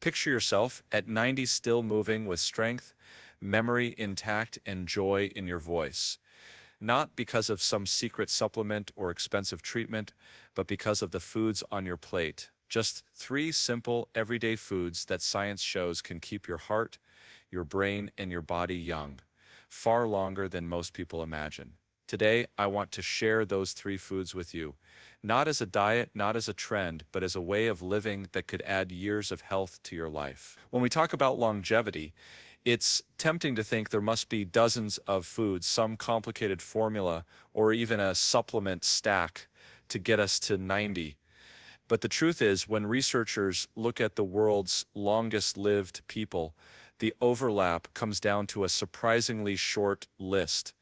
Picture yourself at 90 still moving with strength, memory intact, and joy in your voice. Not because of some secret supplement or expensive treatment, but because of the foods on your plate. Just three simple, everyday foods that science shows can keep your heart, your brain, and your body young, far longer than most people imagine. Today, I want to share those three foods with you, not as a diet, not as a trend, but as a way of living that could add years of health to your life. When we talk about longevity, it's tempting to think there must be dozens of foods, some complicated formula, or even a supplement stack to get us to 90. But the truth is, when researchers look at the world's longest-lived people, the overlap comes down to a surprisingly short list.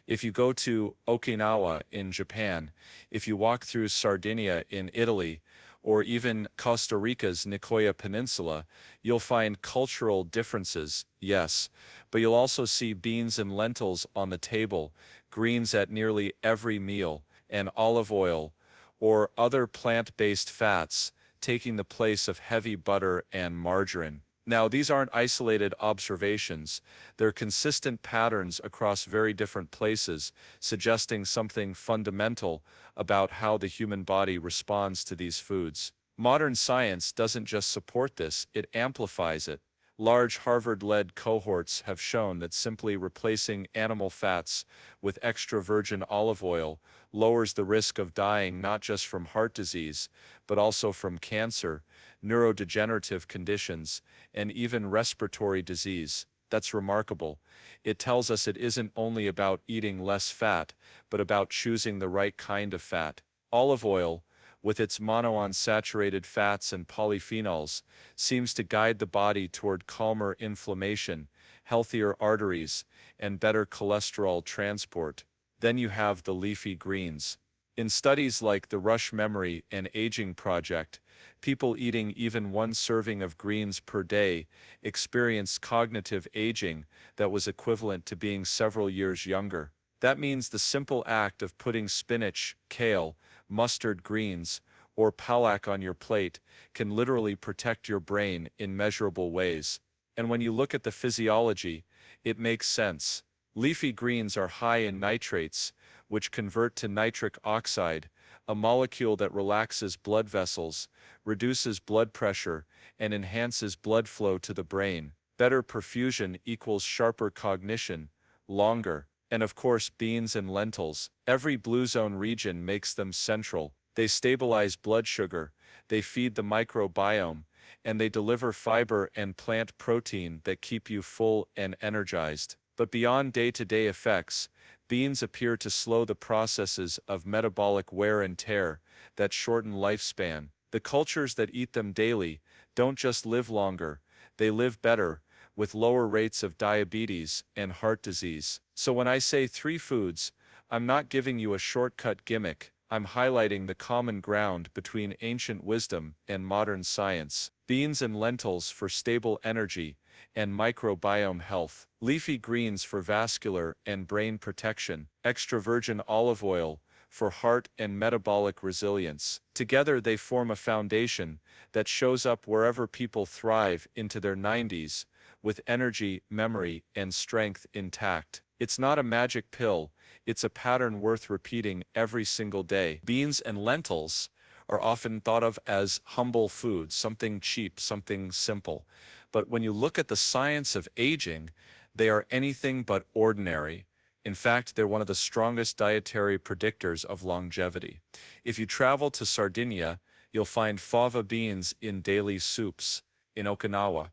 If you go to Okinawa in Japan, if you walk through Sardinia in Italy, or even Costa Rica's Nicoya Peninsula, you'll find cultural differences, yes, but you'll also see beans and lentils on the table, greens at nearly every meal, and olive oil, or other plant-based fats, taking the place of heavy butter and margarine. Now, these aren't isolated observations, they're consistent patterns across very different places, suggesting something fundamental about how the human body responds to these foods. Modern science doesn't just support this, it amplifies it. Large Harvard-led cohorts have shown that simply replacing animal fats with extra virgin olive oil lowers the risk of dying not just from heart disease, but also from cancer, neurodegenerative conditions, and even respiratory disease. That's remarkable. It tells us it isn't only about eating less fat, but about choosing the right kind of fat. Olive oil, with its monounsaturated fats and polyphenols, seems to guide the body toward calmer inflammation, healthier arteries, and better cholesterol transport. Then you have the leafy greens. In studies like the Rush Memory and Aging Project, people eating even one serving of greens per day experienced cognitive aging that was equivalent to being several years younger. That means the simple act of putting spinach, kale, mustard greens, or palak on your plate can literally protect your brain in measurable ways. And when you look at the physiology, it makes sense. Leafy greens are high in nitrates, which convert to nitric oxide, a molecule that relaxes blood vessels, reduces blood pressure, and enhances blood flow to the brain. Better perfusion equals sharper cognition, longer. And of course, beans and lentils. Every blue zone region makes them central. They stabilize blood sugar, they feed the microbiome, and they deliver fiber and plant protein that keep you full and energized. But beyond day-to-day effects, beans appear to slow the processes of metabolic wear and tear that shorten lifespan. The cultures that eat them daily don't just live longer, they live better, with lower rates of diabetes and heart disease. So when I say three foods, I'm not giving you a shortcut gimmick, I'm highlighting the common ground between ancient wisdom and modern science. Beans and lentils for stable energy and microbiome health. Leafy greens for vascular and brain protection. Extra virgin olive oil for heart and metabolic resilience. Together they form a foundation that shows up wherever people thrive into their 90s, with energy, memory, and strength intact. It's not a magic pill, it's a pattern worth repeating every single day. Beans and lentils are often thought of as humble foods, something cheap, something simple. But when you look at the science of aging, they are anything but ordinary. In fact, they're one of the strongest dietary predictors of longevity. If you travel to Sardinia, you'll find fava beans in daily soups. In Okinawa,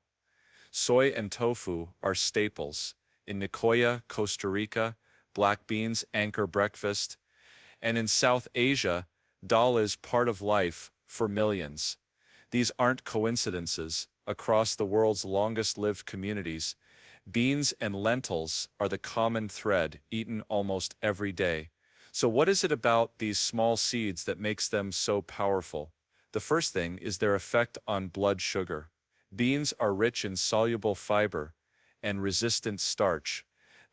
soy and tofu are staples. In Nicoya, Costa Rica, black beans anchor breakfast. And in South Asia, dal is part of life for millions. These aren't coincidences. Across the world's longest-lived communities, beans and lentils are the common thread eaten almost every day. So what is it about these small seeds that makes them so powerful? The first thing is their effect on blood sugar. Beans are rich in soluble fiber and resistant starch.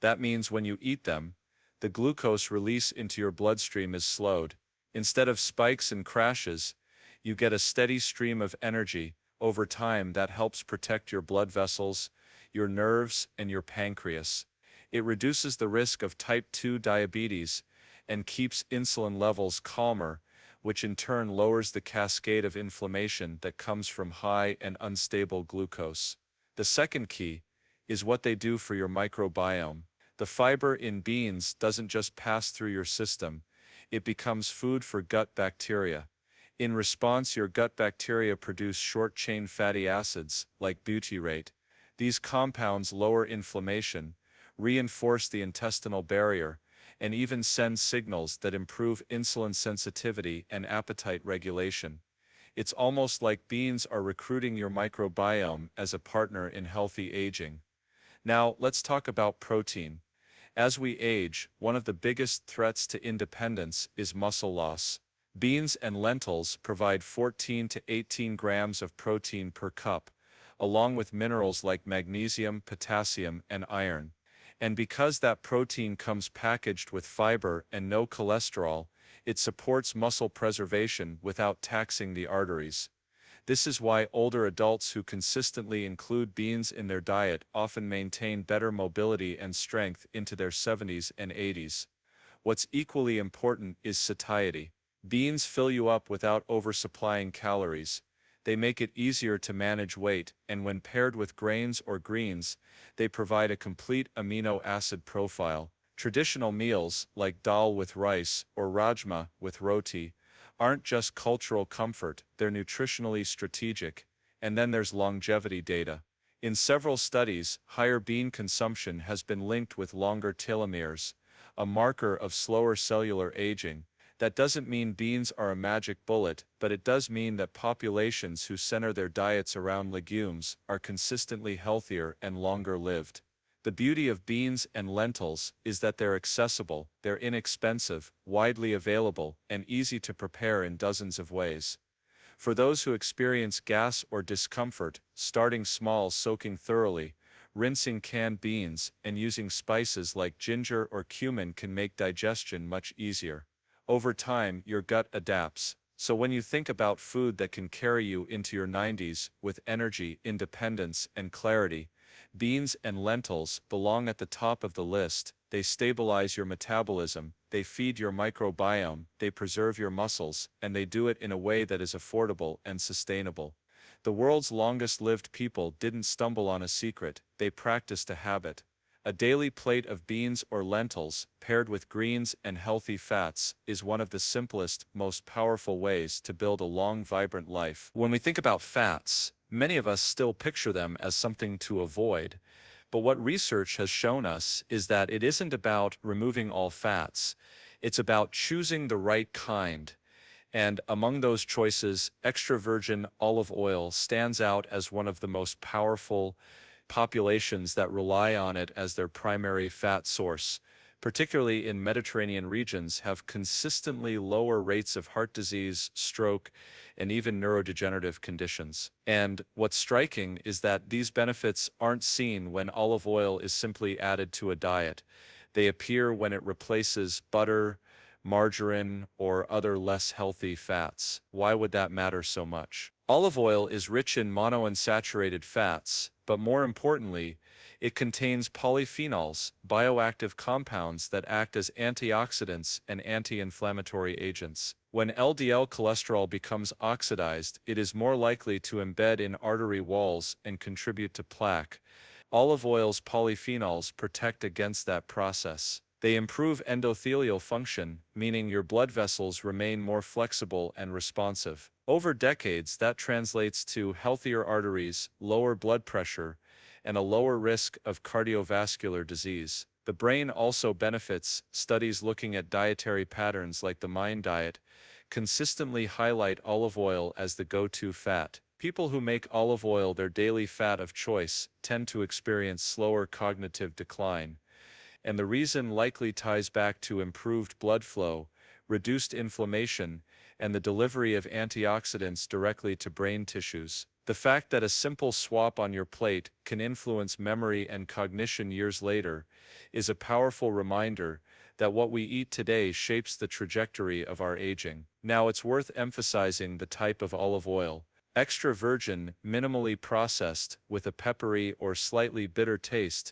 That means when you eat them, the glucose release into your bloodstream is slowed. Instead of spikes and crashes, you get a steady stream of energy, Over time, that helps protect your blood vessels, your nerves, and your pancreas. It reduces the risk of type 2 diabetes and keeps insulin levels calmer, which in turn lowers the cascade of inflammation that comes from high and unstable glucose. The second key is what they do for your microbiome. The fiber in beans doesn't just pass through your system, it becomes food for gut bacteria. In response, your gut bacteria produce short-chain fatty acids, like butyrate. These compounds lower inflammation, reinforce the intestinal barrier, and even send signals that improve insulin sensitivity and appetite regulation. It's almost like beans are recruiting your microbiome as a partner in healthy aging. Now, let's talk about protein. As we age, one of the biggest threats to independence is muscle loss. Beans and lentils provide 14 to 18 grams of protein per cup, along with minerals like magnesium, potassium, and iron. And because that protein comes packaged with fiber and no cholesterol, it supports muscle preservation without taxing the arteries. This is why older adults who consistently include beans in their diet often maintain better mobility and strength into their 70s and 80s. What's equally important is satiety. Beans fill you up without oversupplying calories. They make it easier to manage weight, and when paired with grains or greens, they provide a complete amino acid profile. Traditional meals, like dal with rice or rajma with roti, aren't just cultural comfort, they're nutritionally strategic. And then there's longevity data. In several studies, higher bean consumption has been linked with longer telomeres, a marker of slower cellular aging. That doesn't mean beans are a magic bullet, but it does mean that populations who center their diets around legumes are consistently healthier and longer lived. The beauty of beans and lentils is that they're accessible, they're inexpensive, widely available, and easy to prepare in dozens of ways. For those who experience gas or discomfort, starting small, soaking thoroughly, rinsing canned beans, and using spices like ginger or cumin can make digestion much easier. Over time, your gut adapts. So when you think about food that can carry you into your 90s with energy, independence, and clarity, beans and lentils belong at the top of the list. They stabilize your metabolism, they feed your microbiome, they preserve your muscles, and they do it in a way that is affordable and sustainable. The world's longest-lived people didn't stumble on a secret, they practiced a habit. A daily plate of beans or lentils, paired with greens and healthy fats, is one of the simplest, most powerful ways to build a long, vibrant life. When we think about fats, many of us still picture them as something to avoid. But what research has shown us is that it isn't about removing all fats, it's about choosing the right kind. And among those choices, extra virgin olive oil stands out as one of the most powerful. Populations that rely on it as their primary fat source, particularly in Mediterranean regions, have consistently lower rates of heart disease, stroke, and even neurodegenerative conditions. And what's striking is that these benefits aren't seen when olive oil is simply added to a diet. They appear when it replaces butter, margarine, or other less healthy fats. Why would that matter so much? Olive oil is rich in monounsaturated fats, but more importantly, it contains polyphenols, bioactive compounds that act as antioxidants and anti-inflammatory agents. When LDL cholesterol becomes oxidized, it is more likely to embed in artery walls and contribute to plaque. Olive oil's polyphenols protect against that process. They improve endothelial function, meaning your blood vessels remain more flexible and responsive. Over decades, that translates to healthier arteries, lower blood pressure, and a lower risk of cardiovascular disease. The brain also benefits. Studies looking at dietary patterns like the MIND diet consistently highlight olive oil as the go-to fat. People who make olive oil their daily fat of choice tend to experience slower cognitive decline. And the reason likely ties back to improved blood flow, reduced inflammation, and the delivery of antioxidants directly to brain tissues. The fact that a simple swap on your plate can influence memory and cognition years later is a powerful reminder that what we eat today shapes the trajectory of our aging. Now, it's worth emphasizing the type of olive oil. Extra virgin, minimally processed, with a peppery or slightly bitter taste,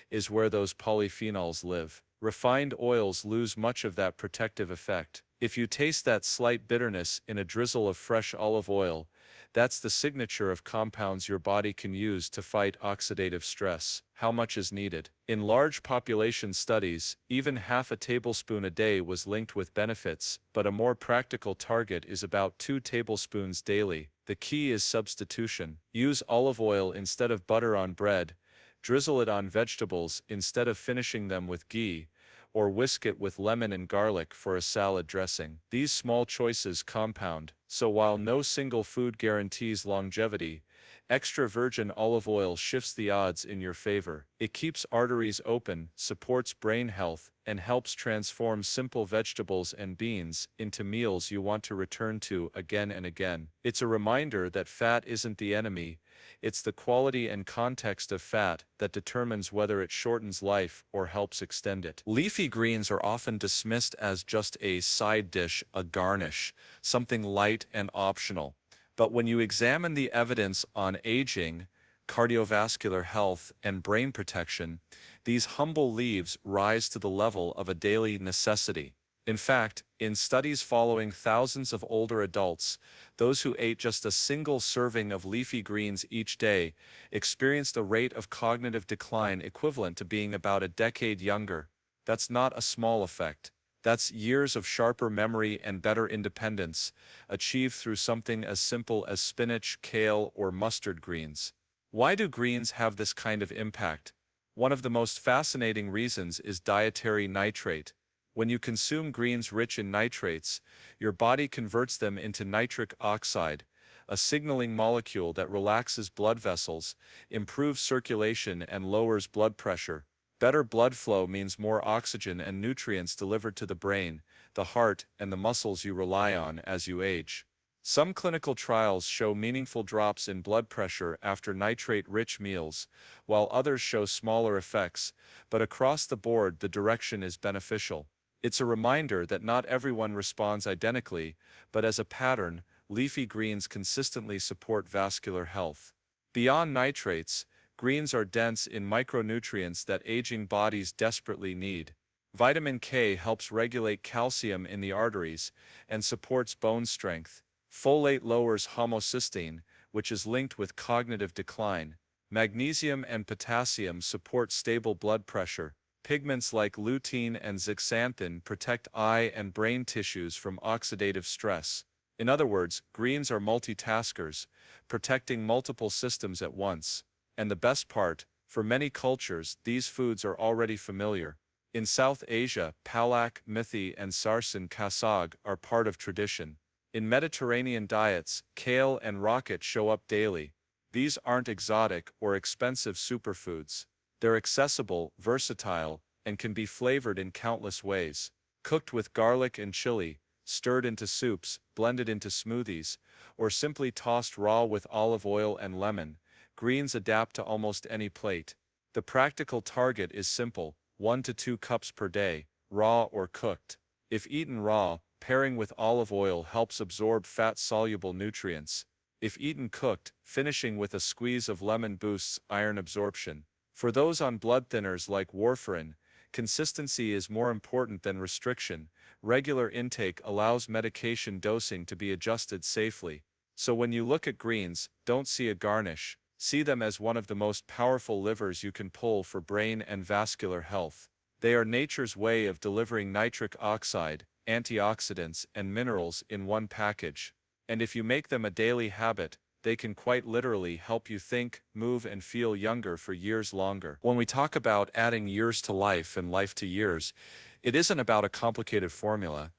is where those polyphenols live. Refined oils lose much of that protective effect. If you taste that slight bitterness in a drizzle of fresh olive oil, that's the signature of compounds your body can use to fight oxidative stress. How much is needed? In large population studies, even half a tablespoon a day was linked with benefits, but a more practical target is about 2 tablespoons daily. The key is substitution. Use olive oil instead of butter on bread, drizzle it on vegetables instead of finishing them with ghee, or whisk it with lemon and garlic for a salad dressing. These small choices compound, so while no single food guarantees longevity, extra virgin olive oil shifts the odds in your favor. It keeps arteries open, supports brain health, and helps transform simple vegetables and beans into meals you want to return to again and again. It's a reminder that fat isn't the enemy. It's the quality and context of fat that determines whether it shortens life or helps extend it. Leafy greens are often dismissed as just a side dish, a garnish, something light and optional. But when you examine the evidence on aging, cardiovascular health, and brain protection, these humble leaves rise to the level of a daily necessity. In fact, in studies following thousands of older adults, those who ate just a single serving of leafy greens each day experienced a rate of cognitive decline equivalent to being about a decade younger. That's not a small effect. That's years of sharper memory and better independence, achieved through something as simple as spinach, kale, or mustard greens. Why do greens have this kind of impact? One of the most fascinating reasons is dietary nitrate. When you consume greens rich in nitrates, your body converts them into nitric oxide, a signaling molecule that relaxes blood vessels, improves circulation, and lowers blood pressure. Better blood flow means more oxygen and nutrients delivered to the brain, the heart, and the muscles you rely on as you age. Some clinical trials show meaningful drops in blood pressure after nitrate-rich meals, while others show smaller effects, but across the board the direction is beneficial. It's a reminder that not everyone responds identically, but as a pattern, leafy greens consistently support vascular health. Beyond nitrates, greens are dense in micronutrients that aging bodies desperately need. Vitamin K helps regulate calcium in the arteries and supports bone strength. Folate lowers homocysteine, which is linked with cognitive decline. Magnesium and potassium support stable blood pressure. Pigments like lutein and zeaxanthin protect eye and brain tissues from oxidative stress. In other words, greens are multitaskers, protecting multiple systems at once. And the best part, for many cultures, these foods are already familiar. In South Asia, palak, methi, and sarson kasag are part of tradition. In Mediterranean diets, kale and rocket show up daily. These aren't exotic or expensive superfoods. They're accessible, versatile, and can be flavored in countless ways. Cooked with garlic and chili, stirred into soups, blended into smoothies, or simply tossed raw with olive oil and lemon, greens adapt to almost any plate. The practical target is simple: 1 to 2 cups per day, raw or cooked. If eaten raw, pairing with olive oil helps absorb fat-soluble nutrients. If eaten cooked, finishing with a squeeze of lemon boosts iron absorption. For those on blood thinners like warfarin, consistency is more important than restriction. Regular intake allows medication dosing to be adjusted safely. So when you look at greens, don't see a garnish. See them as one of the most powerful levers you can pull for brain and vascular health. They are nature's way of delivering nitric oxide, antioxidants, and minerals in one package. And if you make them a daily habit, they can quite literally help you think, move, and feel younger for years longer. When we talk about adding years to life and life to years, it isn't about a complicated formula.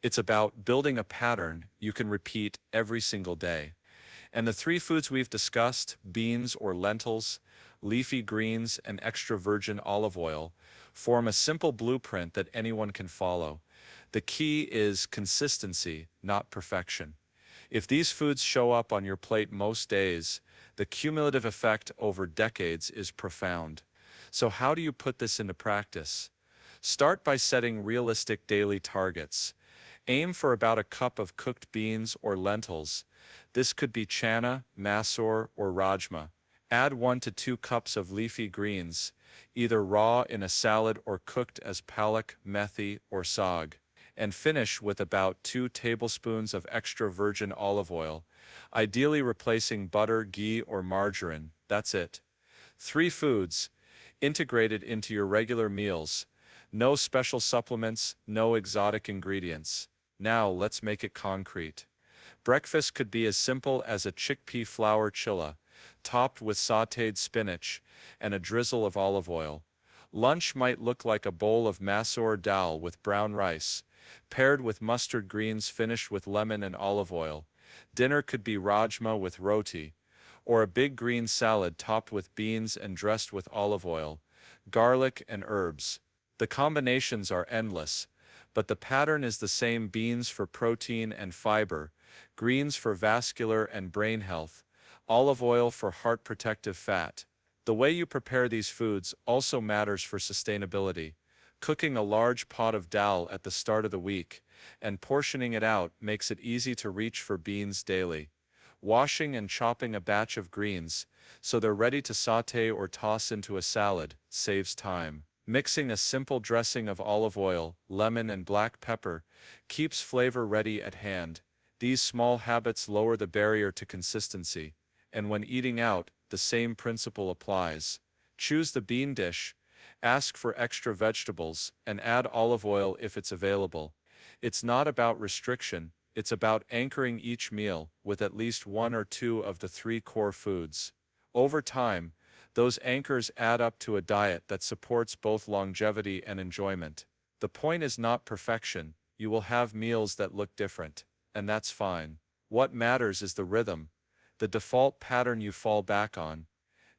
It's about building a pattern you can repeat every single day. And the 3 foods we've discussed, beans or lentils, leafy greens, and extra virgin olive oil, form a simple blueprint that anyone can follow. The key is consistency, not perfection. If these foods show up on your plate most days, the cumulative effect over decades is profound. So how do you put this into practice? Start by setting realistic daily targets. Aim for about a cup of cooked beans or lentils, This could be chana, masoor, or rajma. Add 1 to 2 cups of leafy greens, either raw in a salad or cooked as palak, methi, or saag. And finish with about 2 tablespoons of extra virgin olive oil, ideally replacing butter, ghee, or margarine. That's it. 3 foods, integrated into your regular meals. No special supplements, no exotic ingredients. Now let's make it concrete. Breakfast could be as simple as a chickpea flour chilla, topped with sautéed spinach and a drizzle of olive oil. Lunch might look like a bowl of masoor dal with brown rice, paired with mustard greens finished with lemon and olive oil. Dinner could be rajma with roti, or a big green salad topped with beans and dressed with olive oil, garlic and herbs. The combinations are endless, but the pattern is the same: beans for protein and fiber, greens for vascular and brain health, olive oil for heart protective fat. The way you prepare these foods also matters for sustainability. Cooking a large pot of dal at the start of the week and portioning it out makes it easy to reach for beans daily. Washing and chopping a batch of greens so they're ready to sauté or toss into a salad saves time. Mixing a simple dressing of olive oil, lemon and black pepper keeps flavor ready at hand. These small habits lower the barrier to consistency, and when eating out, the same principle applies. Choose the bean dish, ask for extra vegetables, and add olive oil if it's available. It's not about restriction, it's about anchoring each meal with at least 1 or 2 of the 3 core foods. Over time, those anchors add up to a diet that supports both longevity and enjoyment. The point is not perfection. You will have meals that look different, and that's fine. What matters is the rhythm, the default pattern you fall back on.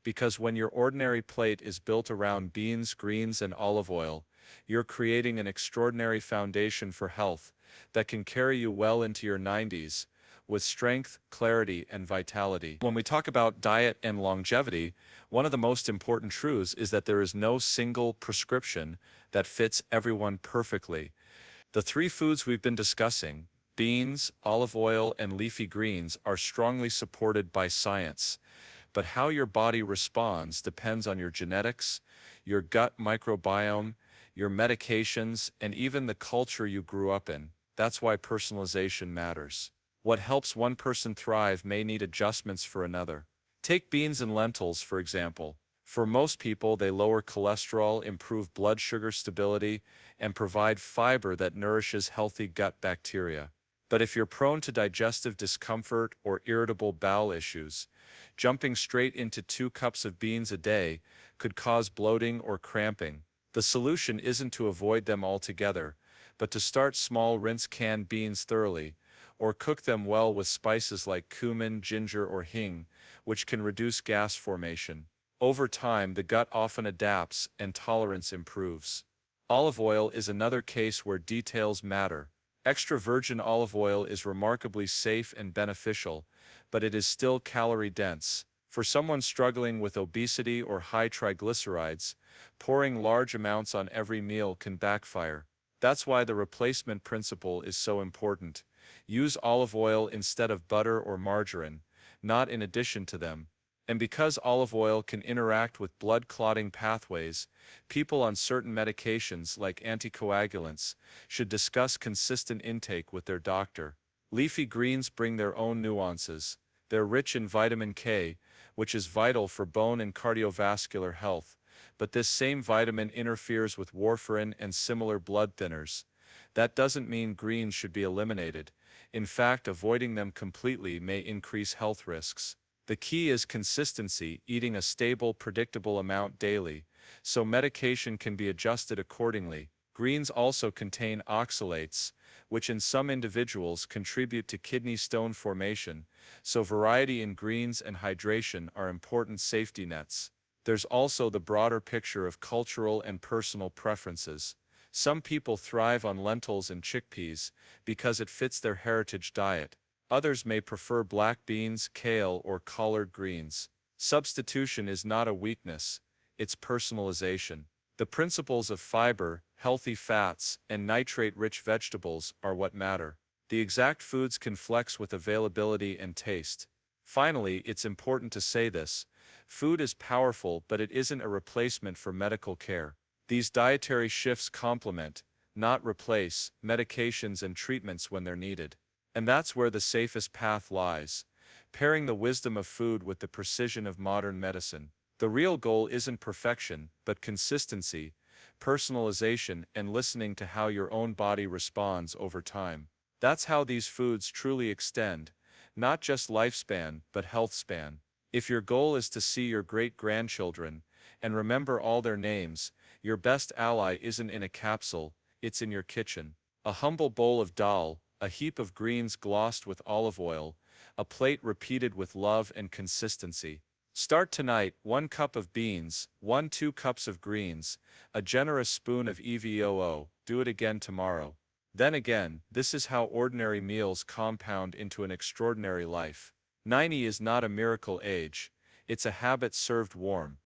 Because when your ordinary plate is built around beans, greens, and olive oil, you're creating an extraordinary foundation for health that can carry you well into your 90s, with strength, clarity, and vitality. When we talk about diet and longevity, one of the most important truths is that there is no single prescription that fits everyone perfectly. The 3 foods we've been discussing, beans, olive oil, and leafy greens, are strongly supported by science. But how your body responds depends on your genetics, your gut microbiome, your medications, and even the culture you grew up in. That's why personalization matters. What helps one person thrive may need adjustments for another. Take beans and lentils, for example. For most people, they lower cholesterol, improve blood sugar stability, and provide fiber that nourishes healthy gut bacteria. But if you're prone to digestive discomfort or irritable bowel issues, jumping straight into 2 cups of beans a day could cause bloating or cramping. The solution isn't to avoid them altogether, but to start small. Rinse canned beans thoroughly, or cook them well with spices like cumin, ginger, or hing, which can reduce gas formation. Over time, the gut often adapts and tolerance improves. Olive oil is another case where details matter. Extra virgin olive oil is remarkably safe and beneficial, but it is still calorie-dense. For someone struggling with obesity or high triglycerides, pouring large amounts on every meal can backfire. That's why the replacement principle is so important. Use olive oil instead of butter or margarine, not in addition to them. And because olive oil can interact with blood clotting pathways, people on certain medications like anticoagulants should discuss consistent intake with their doctor. Leafy greens bring their own nuances. They're rich in vitamin K, which is vital for bone and cardiovascular health, but this same vitamin interferes with warfarin and similar blood thinners. That doesn't mean greens should be eliminated. In fact, avoiding them completely may increase health risks. The key is consistency, eating a stable, predictable amount daily, so medication can be adjusted accordingly. Greens also contain oxalates, which in some individuals contribute to kidney stone formation, so variety in greens and hydration are important safety nets. There's also the broader picture of cultural and personal preferences. Some people thrive on lentils and chickpeas because it fits their heritage diet. Others may prefer black beans, kale, or collard greens. Substitution is not a weakness, it's personalization. The principles of fiber, healthy fats, and nitrate-rich vegetables are what matter. The exact foods can flex with availability and taste. Finally, it's important to say this. Food is powerful, but it isn't a replacement for medical care. These dietary shifts complement, not replace, medications and treatments when they're needed. And that's where the safest path lies, pairing the wisdom of food with the precision of modern medicine. The real goal isn't perfection, but consistency, personalization, and listening to how your own body responds over time. That's how these foods truly extend, not just lifespan, but health span. If your goal is to see your great-grandchildren and remember all their names, your best ally isn't in a capsule, it's in your kitchen. A humble bowl of dal, a heap of greens glossed with olive oil, a plate repeated with love and consistency. Start tonight, 1 cup of beans, 2 cups of greens, a generous spoon of EVOO, do it again tomorrow. Then again, this is how ordinary meals compound into an extraordinary life. 90 is not a miracle age, it's a habit served warm.